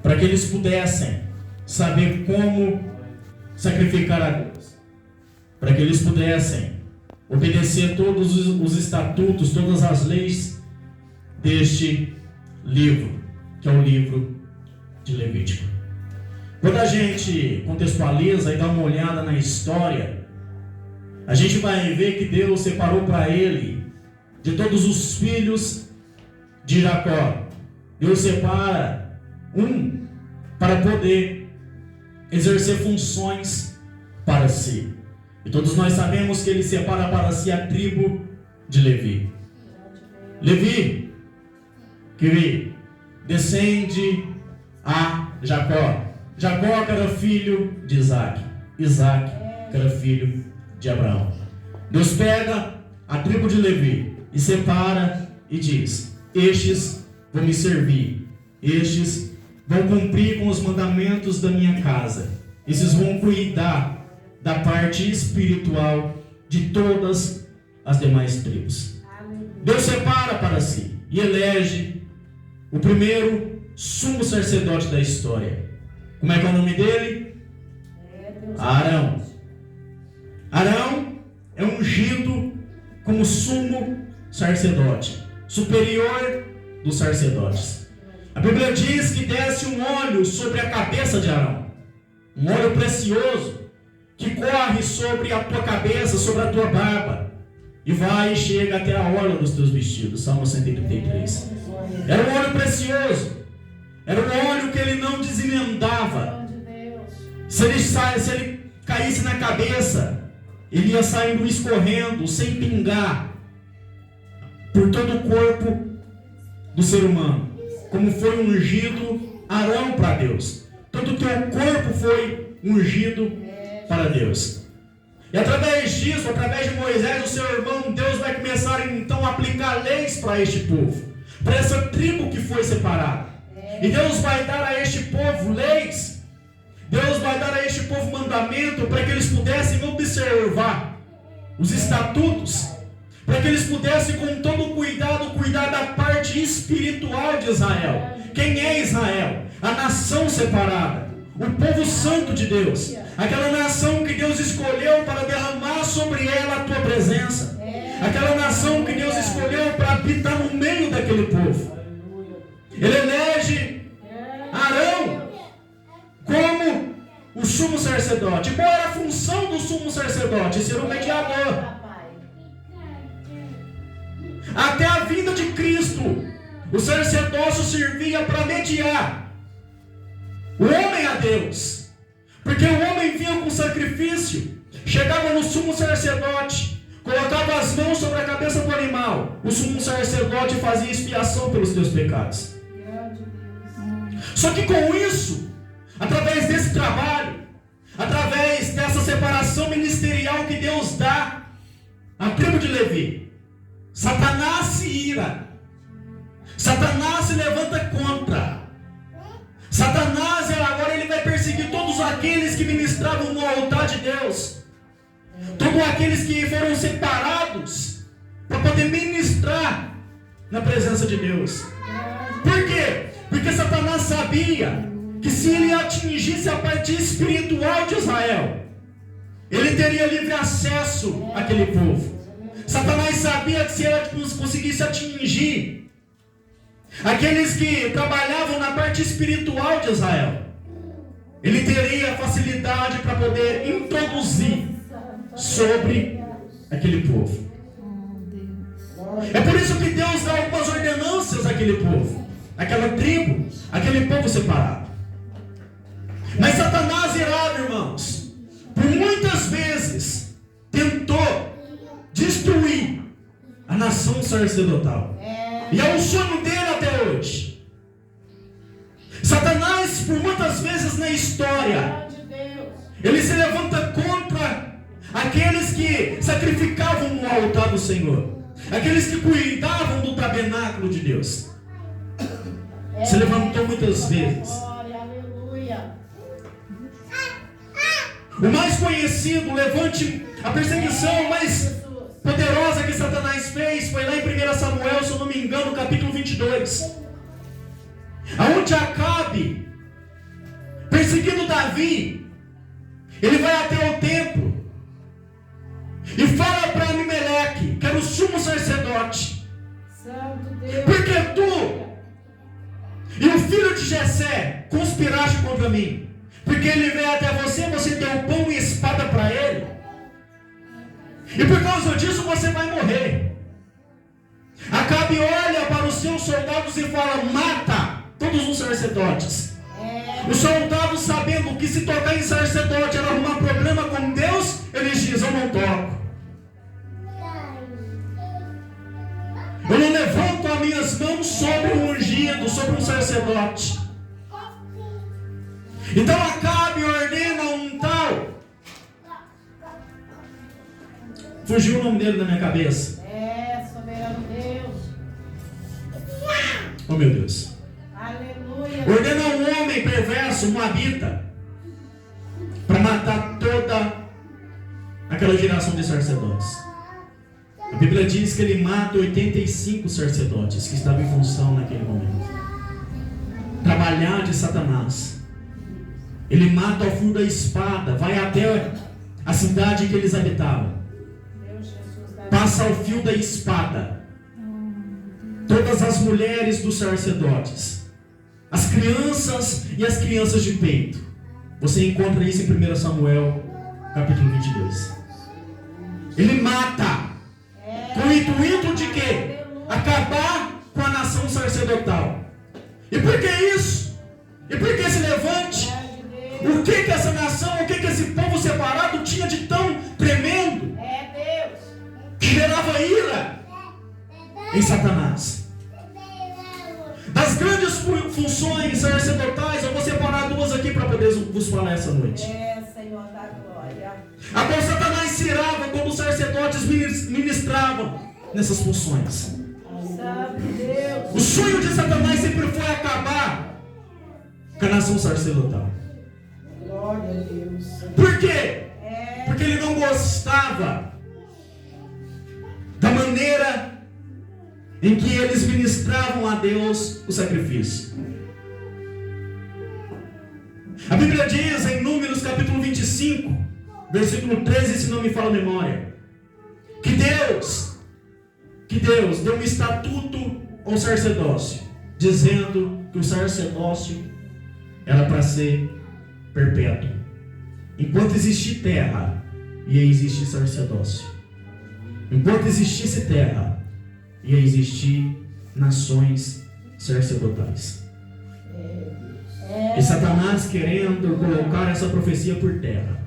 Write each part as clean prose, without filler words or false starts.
para que eles pudessem saber como sacrificar a Deus, para que eles pudessem obedecer todos os estatutos, todas as leis deste livro, que é o livro de Levítico. Quando a gente contextualiza e dá uma olhada na história, a gente vai ver que Deus separou para ele de todos os filhos de Jacó. Deus separa um para poder exercer funções para si. E todos nós sabemos que ele separa para si a tribo de Levi. Levi, que descende a Jacó. Jacó que era filho de Isaac. Isaac que era filho de Abraão. Deus pega a tribo de Levi e separa e diz: estes vão me servir, estes vão cumprir com os mandamentos da minha casa, esses vão cuidar da parte espiritual de todas as demais tribos. Deus separa para si e elege o primeiro sumo sacerdote da história. Como é que é o nome dele? Arão. Arão é ungido como sumo sacerdote, superior dos sacerdotes. A Bíblia diz que desce um óleo sobre a cabeça de Arão, um óleo precioso que corre sobre a tua cabeça, sobre a tua barba, e vai e chega até a orla dos teus vestidos. Salmo 133. Era um óleo precioso, era um óleo que ele não desemendava. Se ele caísse na cabeça, ele ia saindo escorrendo, sem pingar, por todo o corpo do ser humano, como foi ungido Arão para Deus. Tanto que o corpo foi ungido para Deus. E através disso, através de Moisés, o seu irmão, Deus vai começar então a aplicar leis para este povo, para essa tribo que foi separada. E Deus vai dar a este povo leis, Deus vai dar a este povo mandamento, para que eles pudessem observar os estatutos, para que eles pudessem com todo cuidado cuidar da parte espiritual de Israel. Quem é Israel? A nação separada, o povo santo de Deus, aquela nação que Deus escolheu para derramar sobre ela a tua presença, aquela nação que Deus escolheu para habitar no meio daquele povo. Ele elege Arão como o sumo sacerdote. Qual era a função do sumo sacerdote? Ser um mediador. Até a vinda de Cristo, o sacerdócio servia para mediar o homem a Deus, porque o homem vinha com sacrifício, chegava no sumo sacerdote, colocava as mãos sobre a cabeça do animal, o sumo sacerdote fazia expiação pelos teus pecados. Só que com isso, através desse trabalho, através dessa separação ministerial que Deus dá à tribo de Levi, Satanás se ira, Satanás se levanta contra. Satanás agora ele vai perseguir todos aqueles que ministravam no altar de Deus, todos aqueles que foram separados para poder ministrar na presença de Deus. Por quê? Porque Satanás sabia que se ele atingisse a parte espiritual de Israel, ele teria livre acesso àquele povo. Satanás sabia que se ele conseguisse atingir aqueles que trabalhavam na parte espiritual de Israel, ele teria facilidade para poder introduzir sobre aquele povo. É por isso que Deus dá algumas ordenanças àquele povo, àquela tribo, aquele povo separado. Mas Satanás, irado, irmãos, por muitas vezes tentou destruir a nação sacerdotal. E é o sonho dele até hoje. Satanás, por muitas vezes na história, ele se levanta contra aqueles que sacrificavam no altar do Senhor, aqueles que cuidavam do tabernáculo de Deus. Se levantou muitas vezes. O mais conhecido, a perseguição mais poderosa que Satanás fez foi lá em 1 Samuel, se eu não me engano, capítulo 22, aonde Acabe Ele vai até o templo e fala para Amimeleque, que era o sumo sacerdote: porque tu e o filho de Jessé conspiraste contra mim, porque ele veio até você, você deu pão e espada para ele, e por causa disso você vai morrer. Acabe olha para os seus soldados e fala: mata todos os sacerdotes. Os soldados, sabendo que se tocar em sacerdote era arrumar problema com Deus, eles dizem: eu não toco, eu não levanto as minhas mãos sobre um ungido, sobre um sacerdote. Então Acabe ordena um tal, fugiu o nome dele da minha cabeça. Soberano Deus. Oh meu Deus. Aleluia. Ordena um homem perverso, moabita, para matar toda aquela geração de sacerdotes. A Bíblia diz que ele mata 85 sacerdotes que estavam em função naquele momento. Trabalhar de Satanás. Ele mata ao fio da espada, vai até a cidade que eles habitavam, passa ao fio da espada todas as mulheres dos sacerdotes, as crianças e as crianças de peito. Você encontra isso em 1 Samuel capítulo 22. Ele mata com o intuito de quê? Acabar com a nação sacerdotal. E por que isso? E por que esse levante? O que essa nação, o que esse povo separado tinha de tão tremendo? Que gerava ira em Satanás. Das grandes funções sacerdotais, eu vou separar duas aqui para poder vos falar essa noite. Senhor da glória. Agora Satanás se irava quando os sacerdotes ministravam nessas funções. O sonho de Satanás sempre foi acabar com a nação sacerdotal. Glória a Deus. Por quê? Porque ele não gostava da maneira em que eles ministravam a Deus o sacrifício. A Bíblia diz em Números capítulo 25, versículo 13, se não me fala a memória, que Deus deu um estatuto ao sacerdócio, dizendo que o sacerdócio era para ser perpétuo. Enquanto existir terra, ia existir sacerdócio. Enquanto existisse terra, ia existir nações sacerdotais. E Satanás querendo colocar essa profecia por terra,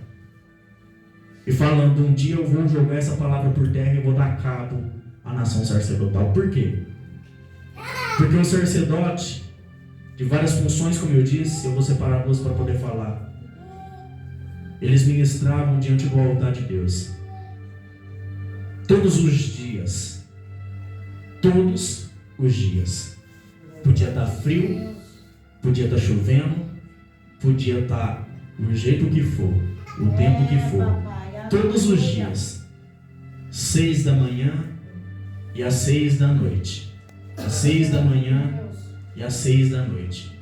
e falando: um dia eu vou jogar essa palavra por terra e vou dar cabo à nação sacerdotal. Por quê? Porque o sacerdote, de várias funções, como eu disse, eu vou separar duas para poder falar, eles ministravam diante do altar de Deus todos os dias. Todos os dias. Podia estar frio, podia estar chovendo, podia estar do jeito que for, o tempo que for. Todos os dias, 6 da manhã e às 6 da noite. Às 6 da manhã e às 6 da noite.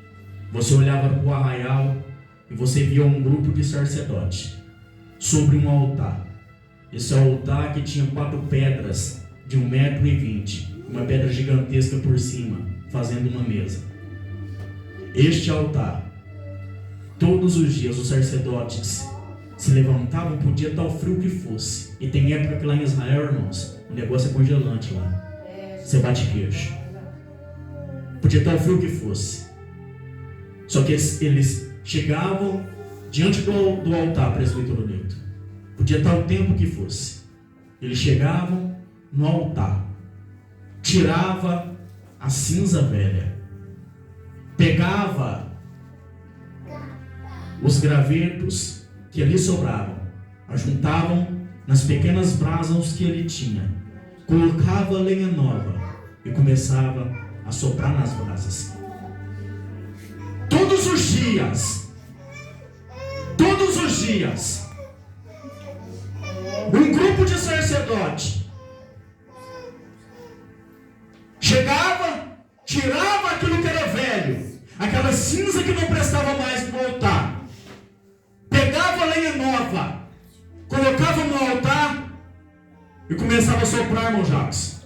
Você olhava para o arraial e você via um grupo de sacerdotes sobre um altar. Esse altar que tinha 4 pedras de 1,20 m, uma pedra gigantesca por cima, fazendo uma mesa. Este altar, todos os dias os sacerdotes se levantavam, podia estar o frio que fosse. E tem época que lá em Israel, irmãos, o negócio é congelante lá. Você bate queixo. Podia estar o frio que fosse. Só que eles chegavam diante do altar, presbítero Neto. Podia estar o tempo que fosse. Eles chegavam no altar, tirava a cinza velha, pegava os gravetos que ali sobravam, ajuntavam nas pequenas brasas que ele tinha, colocava lenha nova e começava a soprar nas brasas. Todos os dias, um grupo de sacerdote chegava, tirava aquilo que era velho, aquela cinza que não prestava mais no altar, pegava a lenha nova pegava, colocava no altar e começava a soprar, irmão Jacques,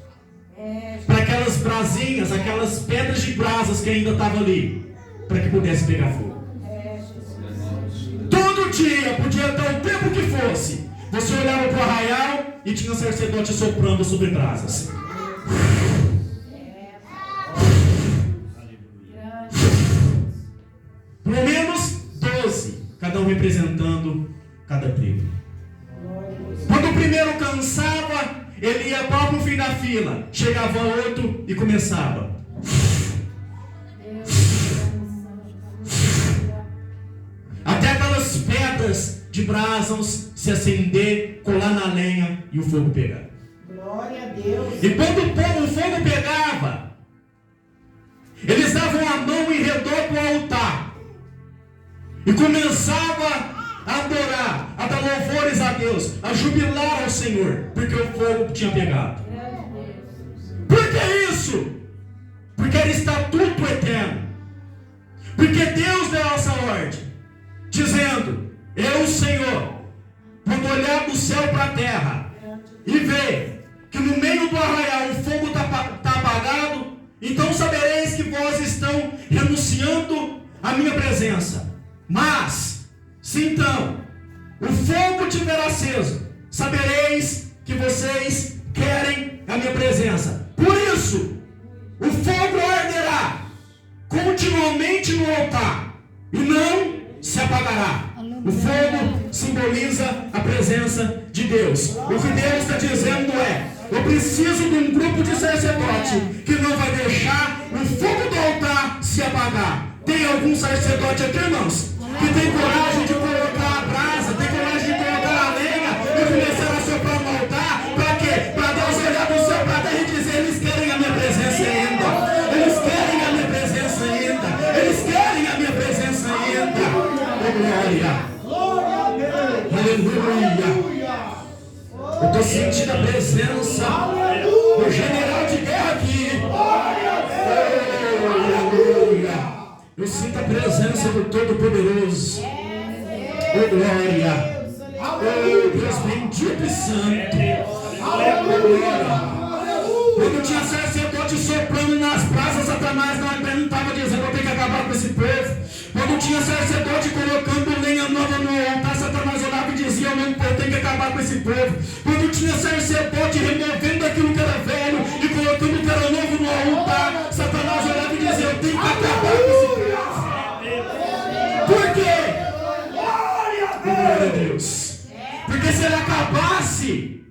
para aquelas brasinhas, aquelas pedras de brasas que ainda estavam ali, para que pudesse pegar fogo. Todo dia, podia dar o tempo que fosse, você olhava para o arraial e tinha sacerdote soprando sobre brasas. Pelo menos 12, cada um representando cada tribo. Quando o primeiro cansava, ele ia para o fim da fila, chegava outro e começava. Até aquelas pedras de brasas se acender, colar na lenha e o fogo pegar. Glória a Deus. E quando o fogo pegava, eles davam a mão em redor do altar e começava a adorar, a dar louvores a Deus, a jubilar ao Senhor, porque o fogo tinha pegado. Por que isso? Porque era estatuto eterno. Porque Deus deu essa ordem, dizendo: eu, Senhor, quando olhar do céu para a terra e ver que no meio do arraial o fogo está apagado, então sabereis que vós estão renunciando à minha presença. Mas, se então o fogo estiver aceso, sabereis que vocês querem a minha presença. Por isso, o fogo arderá continuamente no altar e não se apagará. O fogo simboliza a presença de Deus. O que Deus está dizendo é: eu preciso de um grupo de sacerdote que não vai deixar o fogo do altar se apagar. Tem algum sacerdote aqui, irmãos, que tem coragem de colocar a brasa, tem coragem de colocar a lenha e começar a soprar no altar? Para quê? Para Deus olhar do céu para terra e dizer: eles querem a minha presença ainda. Eles querem a minha presença ainda. Eles querem a minha presença ainda. Oh, glória. Aleluia. Eu estou sentindo a presença do general de guerra aqui. Aleluia. Eu sinto a presença do Todo-Poderoso. Oh, glória. Oh, Deus bendito e santo. Aleluia. Quando tinha sacerdote soprando nas brasas, Satanás não estava dizendo: eu tenho que acabar com esse povo. Quando tinha sacerdote colocando lenha nova no altar, Satanás olhava e dizia: eu tenho que acabar com esse povo. Quando tinha sacerdote removendo aquilo que era velho e colocando o que era novo no altar, Satanás olhava e dizia: eu tenho que acabar com esse povo. Por quê? Glória a Deus. Porque se ele acabasse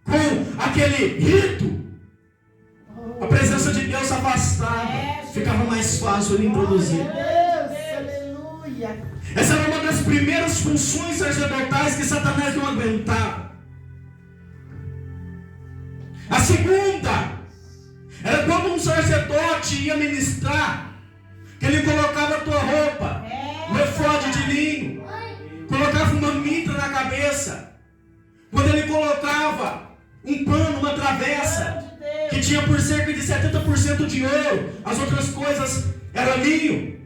com aquele rito, a presença de Deus afastava, ficava mais fácil ele introduzir. Essa era uma das primeiras funções sacerdotais que Satanás não aguentava. A segunda era quando um sacerdote ia ministrar, que ele colocava a tua roupa, um efode de linho, colocava uma mitra na cabeça. Quando ele colocava um pano, uma travessa, que tinha por cerca de 70% de ouro, as outras coisas eram linho,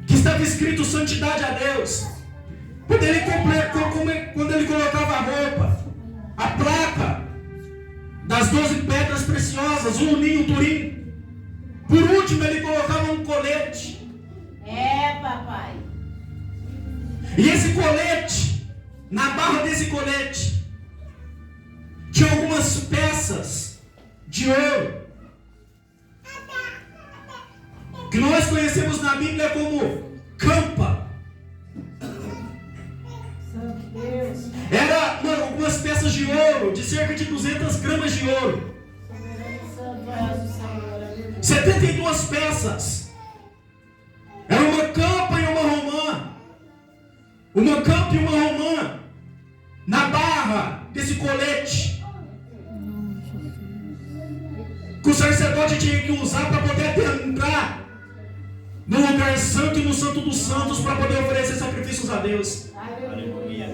que estava escrito santidade a Deus. Quando ele colocava a roupa, a placa das 12 pedras preciosas, um linho turim. Por último, ele colocava um colete. Papai. E esse colete, na barra desse colete, tinha algumas peças de ouro, que nós conhecemos na Bíblia como campa. Era algumas peças de ouro, de cerca de 200 gramas de ouro. 72 peças. Era uma campa e uma romã. Uma campa e uma romã na barra desse colete, que o sacerdote tinha que usar para poder entrar no lugar santo e no santo dos santos, para poder oferecer sacrifícios a Deus. Aleluia.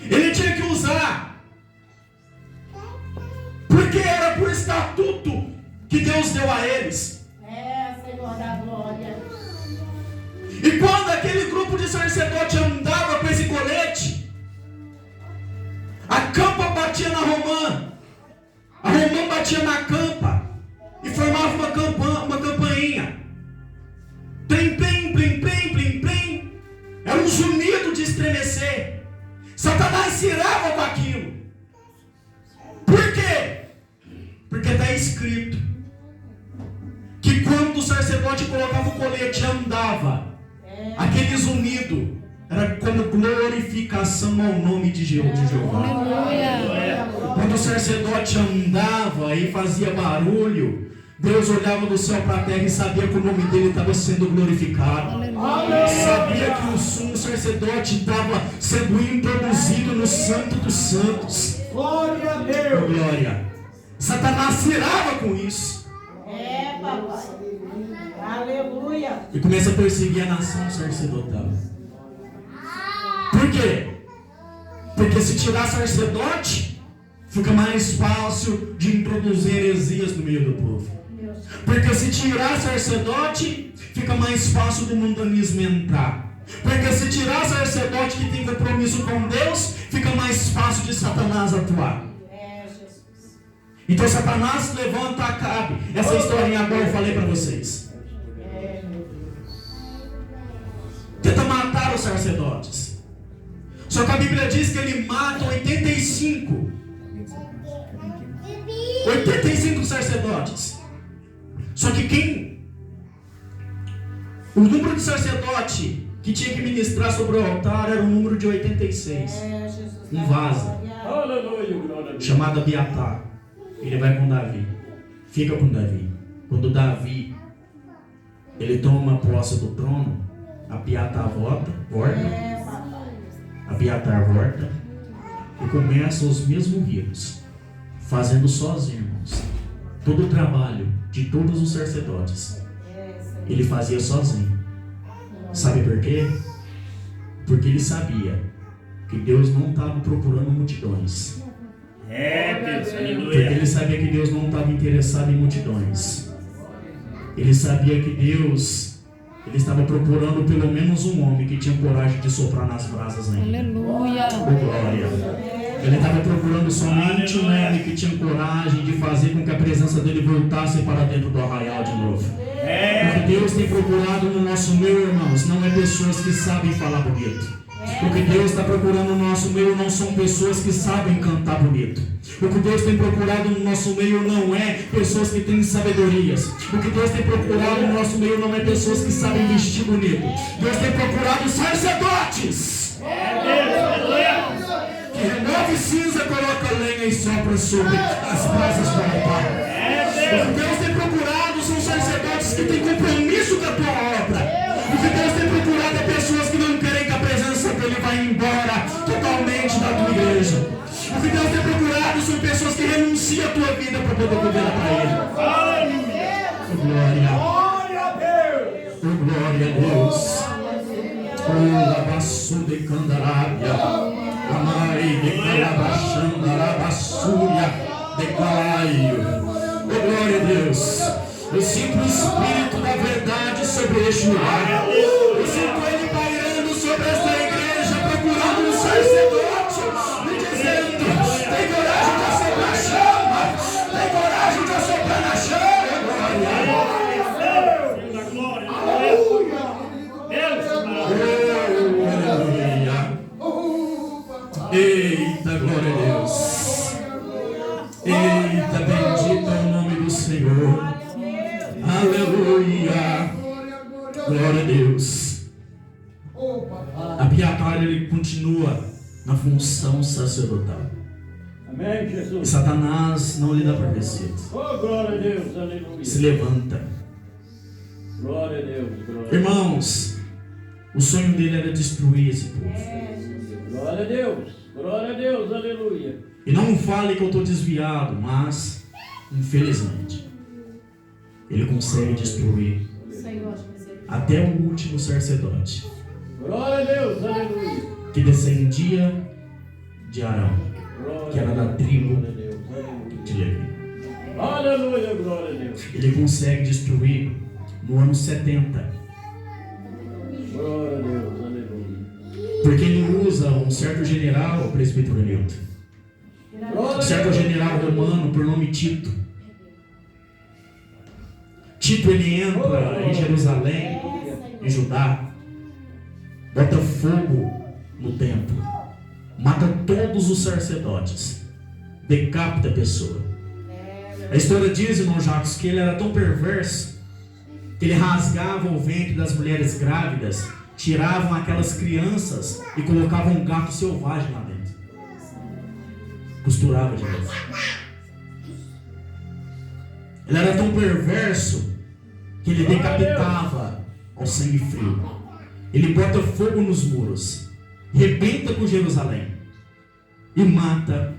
Ele tinha que usar, porque era por estatuto que Deus deu a eles. Senhor da glória. E quando aquele grupo de sacerdote andava batia na romã. A romã batia na campa e formava uma campainha. Plim, plim, plim, plim, plim, plim. Era um zunido de estremecer. Satanás se irava com aquilo. Por quê? Porque está escrito que quando o sacerdote colocava o colete e andava, aquele zunido era como glorificação ao nome de Jeová. Quando o sacerdote andava e fazia barulho, Deus olhava do céu para a terra e sabia que o nome dele estava sendo glorificado. Sabia que o sumo sacerdote estava sendo introduzido no Santo dos Santos. Glória a Deus. Glória. Satanás se irava com isso. Papai. Aleluia. E começa a perseguir a nação sacerdotal. Por quê? Porque se tirar sacerdote, fica mais fácil de introduzir heresias no meio do povo. Porque se tirar sacerdote, fica mais fácil do mundanismo entrar. Porque se tirar sacerdote que tem compromisso com Deus, fica mais fácil de Satanás atuar. Então Satanás levanta Acabe. Essa historinha agora eu falei para vocês. Tenta matar os sacerdotes. Só que a Bíblia diz que ele mata 85 sacerdotes. Só que o número de sacerdote que tinha que ministrar sobre o altar era o número de 86. Um vaso chamado Abiatar. Ele vai com Davi. Fica com Davi. Quando Davi ele toma posse do trono, Abiatar volta. Abiatar volta e começa os mesmos ritos, fazendo sozinho, irmãos. Todo o trabalho de todos os sacerdotes ele fazia sozinho. Sabe por quê? Porque ele sabia que Deus não estava procurando multidões. Deus, Porque ele sabia que Deus não estava interessado em multidões. Ele sabia que Deus ele estava procurando pelo menos um homem que tinha coragem de soprar nas brasas ainda. Aleluia. Glória. Ele estava procurando somente um homem que tinha coragem de fazer com que a presença dele voltasse para dentro do arraial de novo. O que Deus tem procurado no nosso meio, irmãos, não é pessoas que sabem falar bonito. O que Deus está procurando no nosso meio não são pessoas que sabem cantar bonito. O que Deus tem procurado no nosso meio não é pessoas que têm sabedorias. O que Deus tem procurado no nosso meio não é pessoas que sabem vestir bonito. Deus tem procurado sacerdotes que remove cinza, coloca lenha e sopra sobre as brasas do altar. O que Deus tem procurado são sacerdotes que têm compromisso com a tua obra. O que Deus tem procurado é pessoas que não querem que a presença dele vá embora totalmente da tua igreja. O que Deus tem procurado são pessoas que renunciam a tua vida para poder viver para Ele. Glória. Glória a Deus. Glória a Deus. Labaçu de Candarábia. Amai de Calabachandarabassúria de Calaio. Glória a Deus. Eu sinto o Espírito da verdade sobre este lugar. Eu sinto Ele pairando sobre esta igreja, procurando um sacerdote, me dizendo: tem coragem de assoprar a chama, tem coragem de assoprar na chama. Glória. Aleluia. Eita, glória a Deus. Eita, bendito é o nome do Senhor. Aleluia. Glória a Deus. Abiatar ele continua na função sacerdotal. Amém, E Jesus. Satanás não lhe dá profecia. Oh, glória a Deus. Aleluia. Se levanta. Glória a Deus. Glória. Irmãos, o sonho dele era destruir esse povo. Glória a Deus. Glória a Deus. Aleluia. E não fale que eu estou desviado, mas infelizmente ele consegue destruir até o último sacerdote Glória a Deus. Aleluia. que descendia de Arão, Glória que era da tribo a Deus. Aleluia. de Levi. Aleluia. Glória a Deus. Ele consegue destruir no ano 70, Glória a Deus. Aleluia. porque ele usa um certo general, o presbítero Newton. Um certo general romano por nome Tito. Tito, ele entra em Jerusalém, em Judá, bota fogo no templo, mata todos os sacerdotes, decapita a pessoa. A história diz, irmão Jacques, que ele era tão perverso que ele rasgava o ventre das mulheres grávidas, tiravam aquelas crianças e colocavam um gato selvagem lá dentro. Costurava de novo. Ele era tão perverso que ele decapitava ao sangue frio. Ele bota fogo nos muros, rebenta com Jerusalém e mata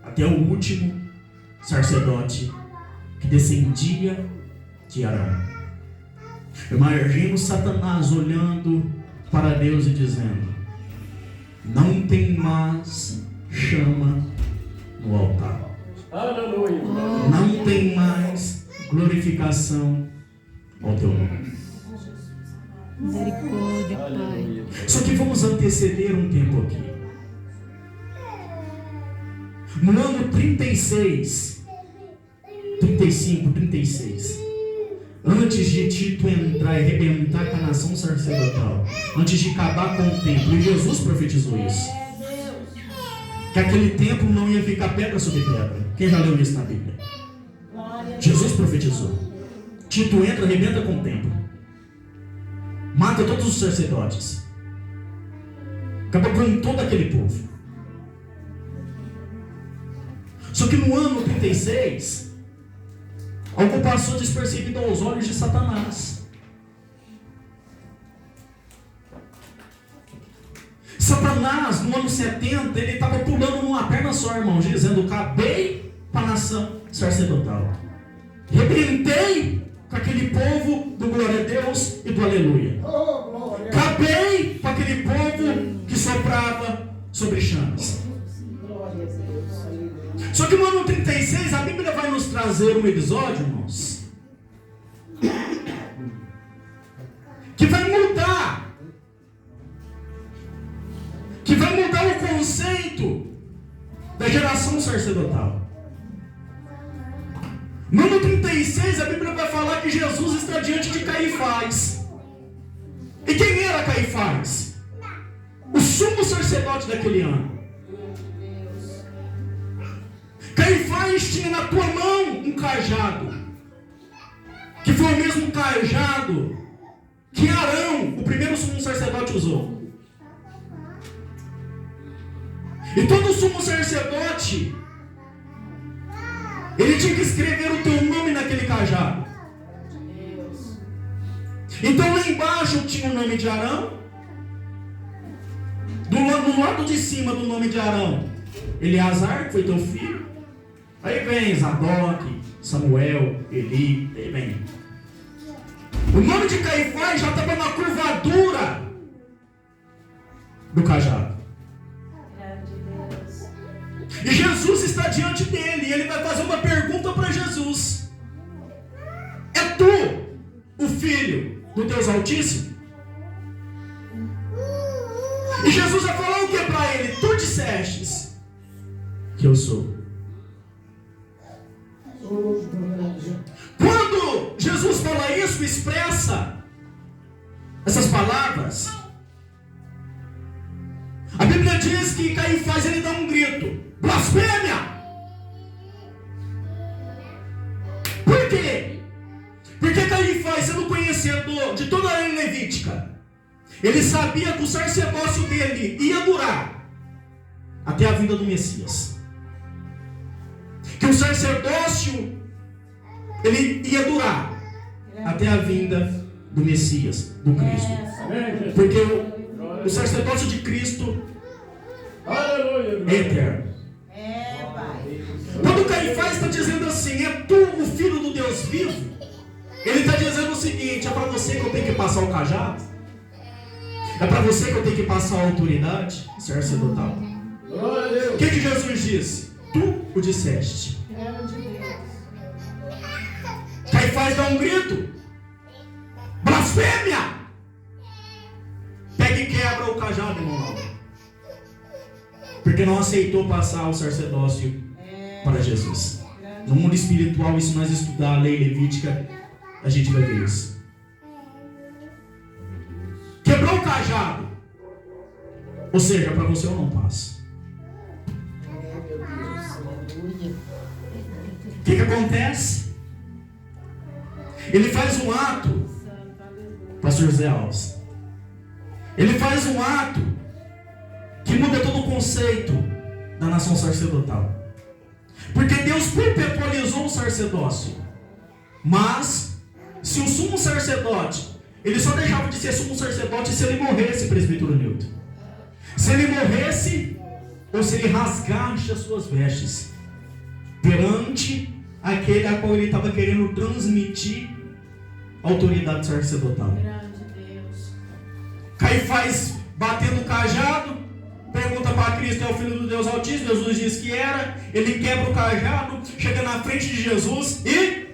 até o último sacerdote que descendia de Arão. Imagina Satanás olhando para Deus e dizendo: não tem mais chama no altar. Aleluia. Não tem mais glorificação ao teu nome. Misericórdia, Pai. Só que vamos anteceder um tempo aqui. No ano 36, antes de Tito entrar e arrebentar com a nação sacerdotal, antes de acabar com o templo, e Jesus profetizou isso, que aquele templo não ia ficar pedra sobre pedra. Quem já leu isso na Bíblia? Jesus profetizou. Tito entra, arrebenta com o templo, mata todos os sacerdotes, acaba com todo aquele povo. Só que no ano 36, algo passou despercebido aos olhos de Satanás. Satanás, no ano 70, ele estava pulando numa perna só, irmãos, dizendo: acabei com a nação sacerdotal, rebentei com aquele povo do glória a Deus e do aleluia, acabei com aquele povo que soprava sobre chamas. Só que no ano 36, a Bíblia vai nos trazer um episódio, irmãos, que vai mudar o conceito da geração sacerdotal. No ano 36, a Bíblia vai falar que Jesus está diante de Caifás. E quem era Caifás? O sumo sacerdote daquele ano. Caifás tinha na tua mão um cajado, que foi o mesmo cajado que Arão, o primeiro sumo sacerdote, usou. E todo sumo sacerdote, ele tinha que escrever o teu nome naquele cajado. Então lá embaixo tinha o nome de Arão, do lado de cima do nome de Arão, Eleazar, que foi teu filho. Aí vem Zadok, Samuel, Eli, aí vem. O nome de Caifás já estava na curvadura do cajado. E Jesus está diante dele, e ele vai fazer uma pergunta para Jesus: é tu o filho do Deus Altíssimo? E Jesus vai falar o que para ele? Tu dissestes que eu sou. Quando Jesus fala isso, expressa essas palavras, a Bíblia diz que Caifás, ele dá um grito: blasfêmia! Por quê? Porque Caifás, sendo conhecedor de toda a lei levítica, ele sabia que o sacerdócio dele ia durar até a vinda do Messias. Que o sacerdócio, ele ia durar até a vinda do Messias, do Cristo. Porque o sacerdócio de Cristo é eterno. Quando Caifás está dizendo assim: é tu o filho do Deus vivo, ele está dizendo o seguinte: é para você que eu tenho que passar o cajado? É para você que eu tenho que passar a autoridade sacerdotal? O que Jesus disse? Tu o disseste. Caifás dá um grito: blasfêmia! Pega e quebra o cajado, irmão. Porque não aceitou passar o sacerdócio para Jesus. No mundo espiritual, e se nós estudar a lei levítica, a gente vai ver isso. Quebrou o cajado. Ou seja, para você eu não passo. O que acontece? Ele faz um ato, pastor Zé Alves. Ele faz um ato que muda todo o conceito da nação sacerdotal. Porque Deus perpetualizou o sacerdócio. Mas, se o sumo sacerdote, ele só deixava de ser sumo sacerdote se ele morresse, presbítero Newton. Se ele morresse, ou se ele rasgasse as suas vestes, perante aquele a qual ele estava querendo transmitir a autoridade sacerdotal. Caifás, batendo o cajado, pergunta para Cristo: é o Filho do Deus Altíssimo? Jesus diz que era. Ele quebra o cajado, chega na frente de Jesus e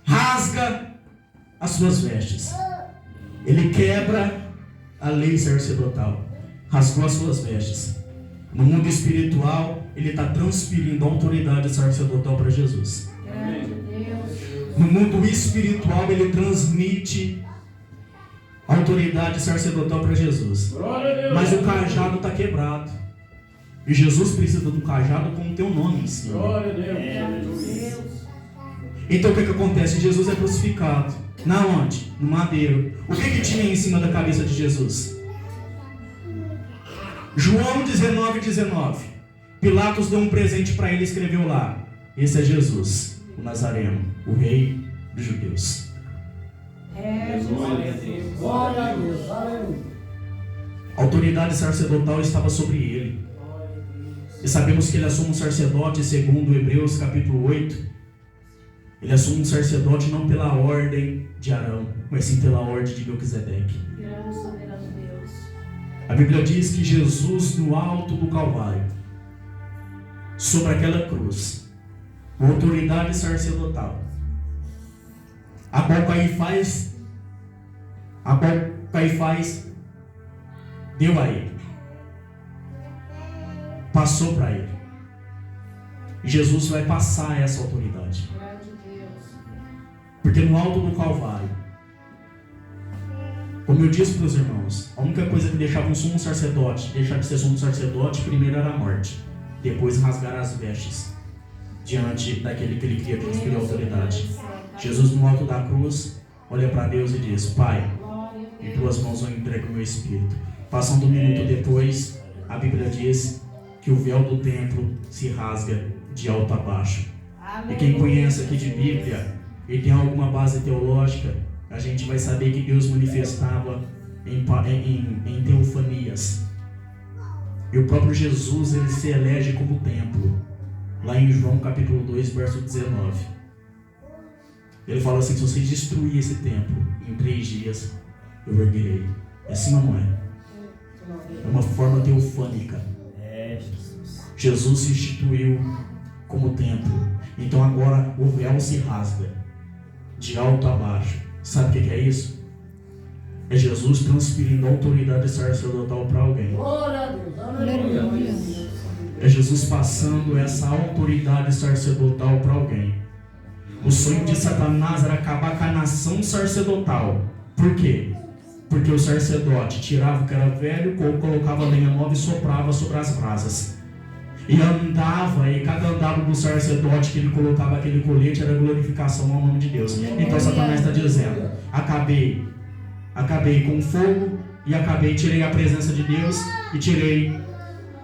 rasga as suas vestes. Ele quebra a lei sacerdotal, rasgou as suas vestes. No mundo espiritual, ele está transferindo a autoridade sacerdotal para Jesus. No mundo espiritual, ele transmite a autoridade sacerdotal para Jesus. Mas o cajado está quebrado. E Jesus precisa do cajado com o teu nome em cima. Glória a Deus. Então o que acontece? Jesus é crucificado. Na onde? No madeiro. O que tinha em cima da cabeça de Jesus? João 19:19. Pilatos deu um presente para ele e escreveu lá: esse é Jesus, o Nazareno, o rei dos judeus. Glória a Deus. A autoridade sacerdotal estava sobre ele. E sabemos que ele é sumo sacerdote segundo Hebreus capítulo 8. Ele é sumo sacerdote não pela ordem de Arão, mas sim pela ordem de Melquisedeque. A Bíblia diz que Jesus, no alto do Calvário, sobre aquela cruz, a autoridade sacerdotal, a qual Caifás deu a ele, passou para ele. Jesus vai passar essa autoridade. Porque no alto do Calvário, como eu disse para os irmãos, a única coisa que deixava um sumo sacerdote deixar de ser sumo sacerdote, primeiro era a morte, depois rasgar as vestes diante daquele que ele queria transferir a autoridade. Jesus, no alto da cruz, olha para Deus e diz: Pai, em tuas mãos eu entrego o meu espírito. Passando um minuto depois, a Bíblia diz que o véu do templo se rasga de alto a baixo. E quem conhece aqui de Bíblia e tem alguma base teológica, a gente vai saber que Deus manifestava em teofanias. E o próprio Jesus, ele se elege como templo. Lá em João capítulo 2, verso 19. Ele fala assim: se você destruir esse templo em 3 dias, eu erguerei. É assim ou não é? É uma forma teofânica. Jesus se instituiu como templo. Então agora o véu se rasga de alto a baixo. Sabe o que é isso? É Jesus transferindo a autoridade sacerdotal para alguém. É Jesus passando essa autoridade sacerdotal para alguém. O sonho de Satanás era acabar com a nação sacerdotal. Por quê? Porque o sacerdote tirava o que era velho, colocava lenha nova e soprava sobre as brasas. E andava, e cada andado do sacerdote que ele colocava aquele colete era glorificação ao nome de Deus. Então Satanás está dizendo: acabei com o fogo, e tirei a presença de Deus e tirei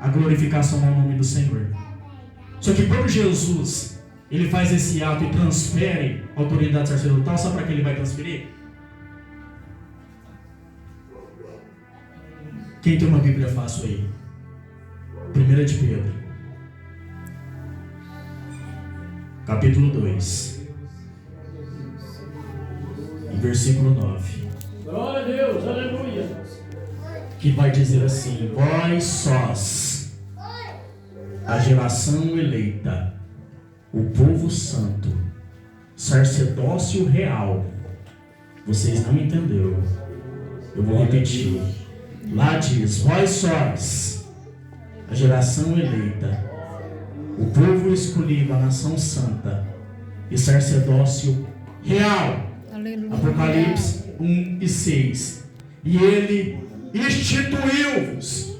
a glorificação ao nome do Senhor. Só que quando Jesus ele faz esse ato e transfere a autoridade sacerdotal, sabe para que ele vai transferir? Quem tem uma Bíblia fácil aí? 1 de Pedro capítulo 2, versículo 9. Glória a Deus, aleluia. Que vai dizer assim: vós sós, a geração eleita, o povo santo, sacerdócio real. Vocês não entenderam. Eu vou repetir. Lá diz: vós sois a geração eleita, o povo escolhido, a nação santa e sacerdócio real. Aleluia. Apocalipse 1:6. E ele instituiu-vos,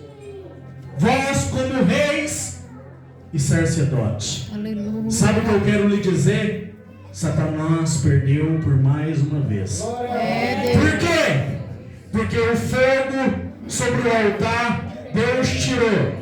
vós como reis e sacerdotes. Aleluia. Sabe o que eu quero lhe dizer? Satanás perdeu por mais uma vez. Por quê? Porque o fogo sobre o altar Deus tirou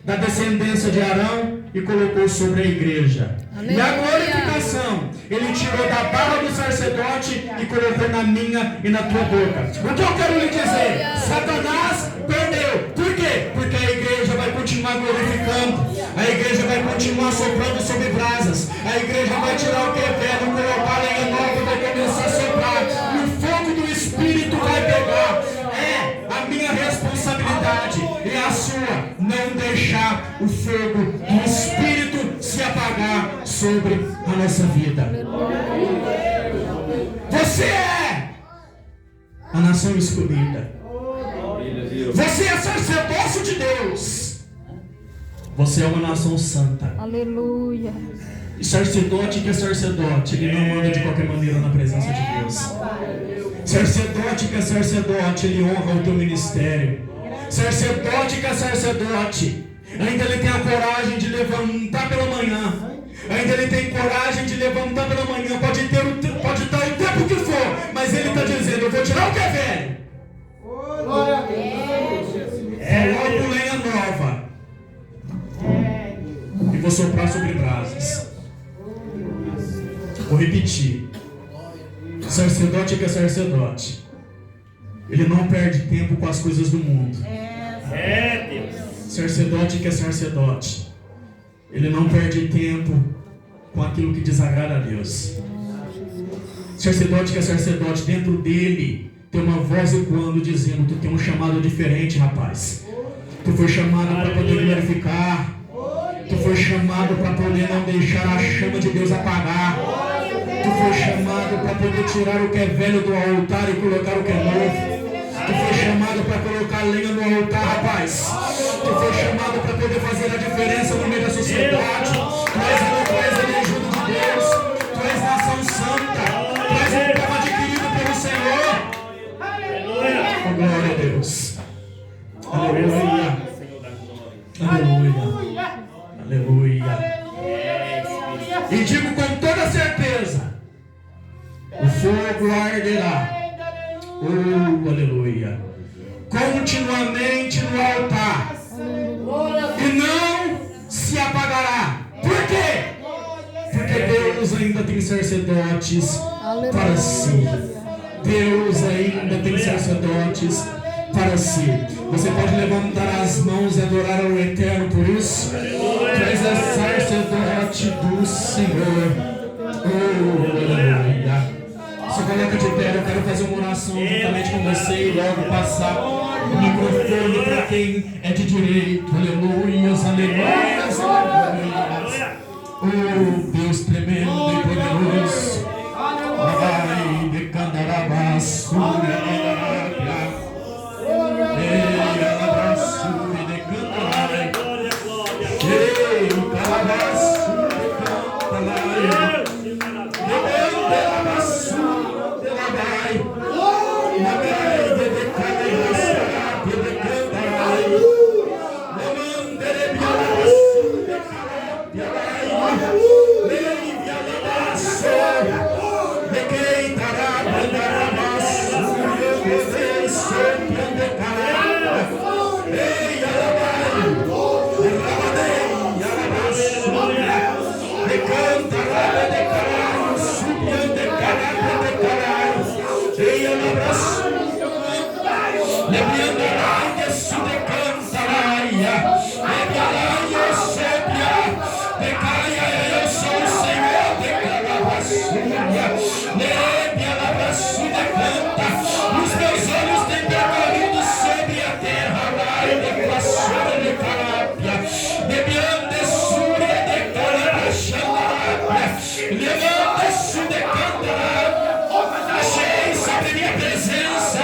da descendência de Arão e colocou sobre a igreja. Aleluia. E a glorificação Ele tirou da barra do sacerdote e colocou na minha e na tua boca. O que eu quero lhe dizer? Satanás perdeu. Por quê? Porque a igreja vai continuar glorificando, a igreja vai continuar soprando sobre brasas, a igreja vai tirar o que é velho, colocar a lenha nova e vai começar a soprar. E o fogo do Espírito vai pegar. É a minha responsabilidade e a sua não deixar o fogo do Espírito se apagar sobre a nossa vida. Você é a nação escolhida. Você é sacerdócio de Deus. Você é uma nação santa. Aleluia. E sacerdote que é sacerdote, ele não anda de qualquer maneira na presença de Deus. Sacerdote que é sacerdote, ele honra o teu ministério. Sacerdote que é sacerdote, ainda ele tem a coragem de levantar pela manhã. Ainda ele tem coragem de levantar pela manhã. Pode dar o tempo que for, mas ele está dizendo: eu vou tirar o que é velho. Glória a Deus. Coloco lenha nova e vou soprar sobre brasas. Vou repetir. Sacerdote que é sacerdote, ele não perde tempo com as coisas do mundo. Sacerdote que é sacerdote, ele não perde tempo com aquilo que desagrada a Deus. Sacerdote que é sacerdote, dentro dele tem uma voz ecoando dizendo: tu tem um chamado diferente, rapaz. Tu foi chamado para poder glorificar. Tu foi chamado para poder não deixar a chama de Deus apagar. Tu foi chamado para poder tirar o que é velho do altar e colocar o que é novo. Tu foi chamado para colocar lenha no altar, rapaz. Tu foi chamado para poder fazer a diferença no meio da sociedade. Tu és elegido de Deus. Tu és nação santa. Tu és um povo adquirido pelo Senhor. Oh, glória a Deus. Aleluia. Aleluia. Aleluia. E digo com toda certeza: o fogo arderá. Oh, aleluia. Continuamente no altar. E não se apagará. Por quê? Porque Deus ainda tem sacerdotes para si. Deus ainda tem sacerdotes para si. Você pode levantar as mãos e adorar ao Eterno por isso. Tu és sacerdote do Senhor. Oh, aleluia. Se coloca de pé, eu quero fazer uma oração juntamente com você e logo passar o microfone para quem é de direito. Aleluias, aleluias, aleluias. Oh, Deus tremendo e poderoso. Vai de candarabaçu, sobre minha presença,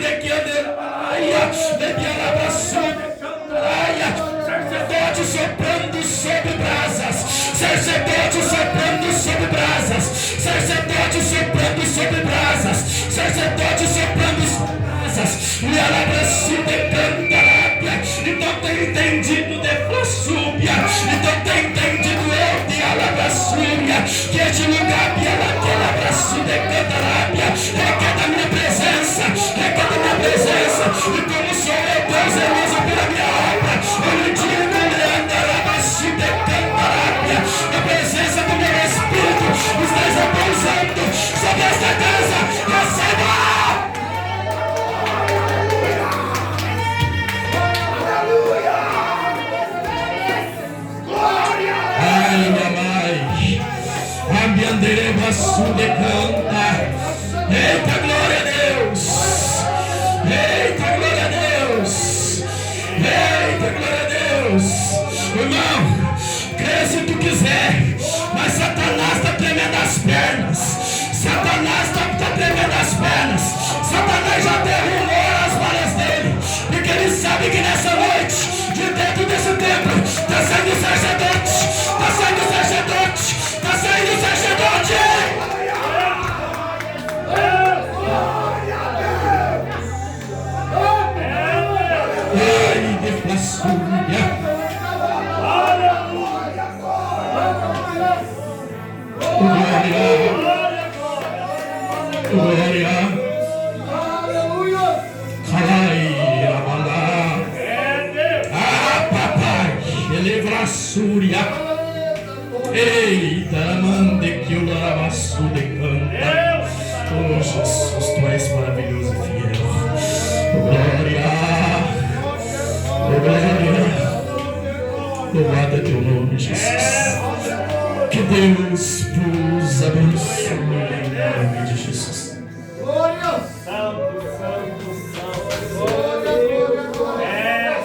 de que anderaia, sacerdote soprando sobre brasas, sacerdote soprando sobre brasas, sacerdote soprando sobre brasas, sacerdote soprando sobre brasas, e ela precisa cantar, e não tem entendido de flassúbia, e não tem entendido eu de alabaçúria, que este lugar que ela precisa cantar, requer da minha presença, requer da minha presença, e como sou eu, Deus é usa pela minha obra, eu lhe digo, a presença do meu Espírito está repousando sobre esta casa. Receba! Aleluia! Glória! Ai, mamãe! Ambiandereva sude canta. Eita, glória a Deus! Eita, glória a Deus! Eita, glória a Deus! Irmão! Se tu quiser, mas Satanás está tremendo as pernas. Satanás está tremendo as pernas. Satanás já derrubou as balas dele, porque ele sabe que nessa noite, de dentro desse templo, está saindo o sacerdote. Está saindo o sacerdote. Está saindo o sacerdote. Ai, de blasfêmia. Glória, aleluia, papai, eleva a súria, eita, mande que o larabaçu de canta. Oh Jesus, tu és maravilhoso e fiel. Glória, glória, louvado é teu nome, Jesus. Que Deus vos abençoe em nome de Jesus. Glória! Santo, santo, santo. Glória, glória, glória.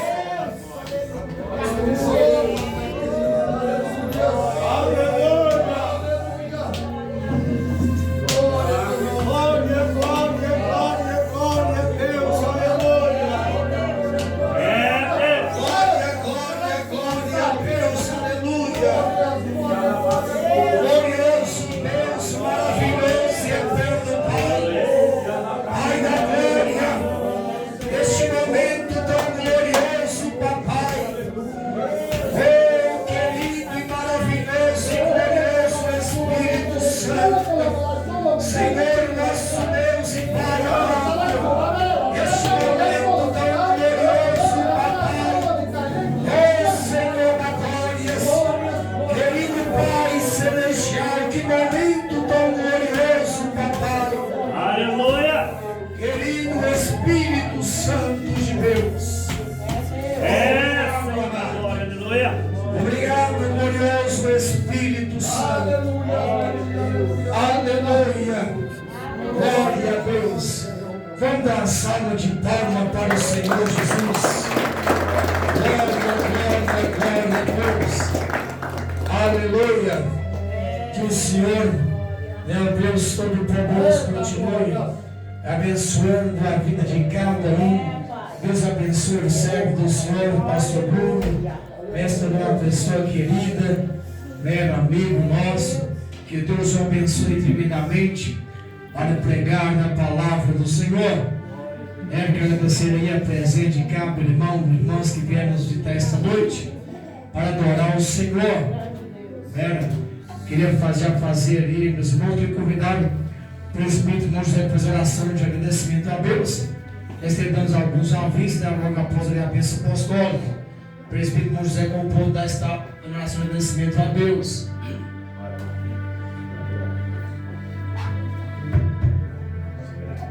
Vamos dar uma salva de palma para o Senhor Jesus. Glória, glória, glória a Deus. Aleluia. Que o Senhor, o Deus Todo-Poderoso, continue abençoando a vida de cada um. Deus abençoe o servo do Senhor, o pastor Bruno. Esta é uma pessoa querida, um amigo nosso. Que Deus o abençoe divinamente para pregar na palavra do Senhor. Quero agradecer aí a presença de cada irmão e irmãs que vieram nos visitar esta noite para adorar o Senhor. Queria fazer aí, meus irmãos, que convidaram o presbítero irmão José para fazer oração de agradecimento a Deus. Nós temos alguns avisos, logo após a bênção apostólica. O presbítero irmão José compôs dar esta oração de agradecimento a Deus.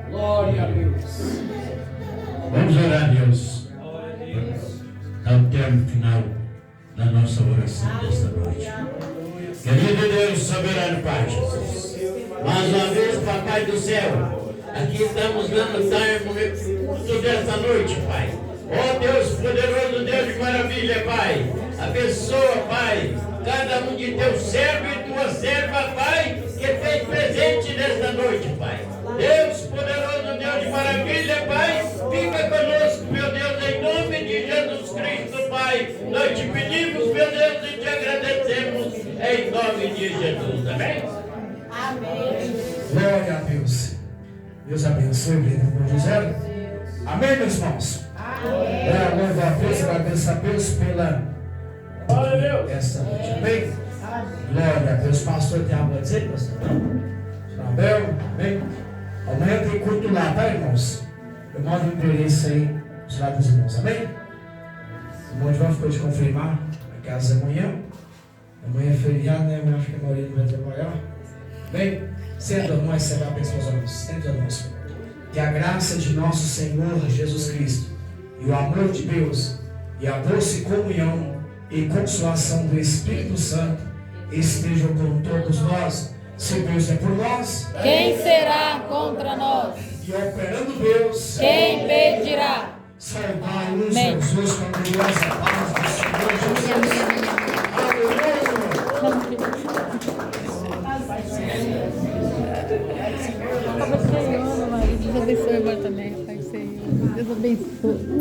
Glória a Deus. Vamos orar a Deus. Ao termo final da nossa oração desta noite. Querido Deus, soberano Pai Jesus, mais uma vez, Papai do céu, aqui estamos dando termo desta noite, Pai. Ó Deus poderoso, Deus de maravilha, Pai. Abençoa, Pai, cada um de teus servos e tua serva, Pai, que fez presente nesta noite, Pai. Deus poderoso, Deus de maravilha, Pai. Em nome de Jesus, amém? Amém. Glória a Deus. Deus abençoe, irmão José. Amém, meus irmãos? Amém. Louva a Deus, agradeço a Deus pela Glória a Deus. esta noite. Amém? Glória a Deus. Pastor, tem algo a dizer, pastor? Abel, amém? Amanhã tem culto lá, tá, irmãos? Eu mando o endereço aí dos lados dos irmãos, amém? O irmão João ficou de confirmar a casa amanhã. Amanhã é feriado, né? Amanhã acho que a maioria não vai trabalhar. Bem, senta, irmãos, você vai abençoar os irmãos. Senta, irmãos. Que a graça de nosso Senhor Jesus Cristo e o amor de Deus e a doce comunhão e consolação do Espírito Santo estejam com todos nós. Se Deus é por nós, Quem será contra nós? e operando Deus, Quem impedirá? saudai uns Amém. aos outros com a gloriosa paz do Senhor Jesus. Aleluia. Deus abençoe, marido. Deus abençoe agora também. Pai Senhor. Deus abençoe.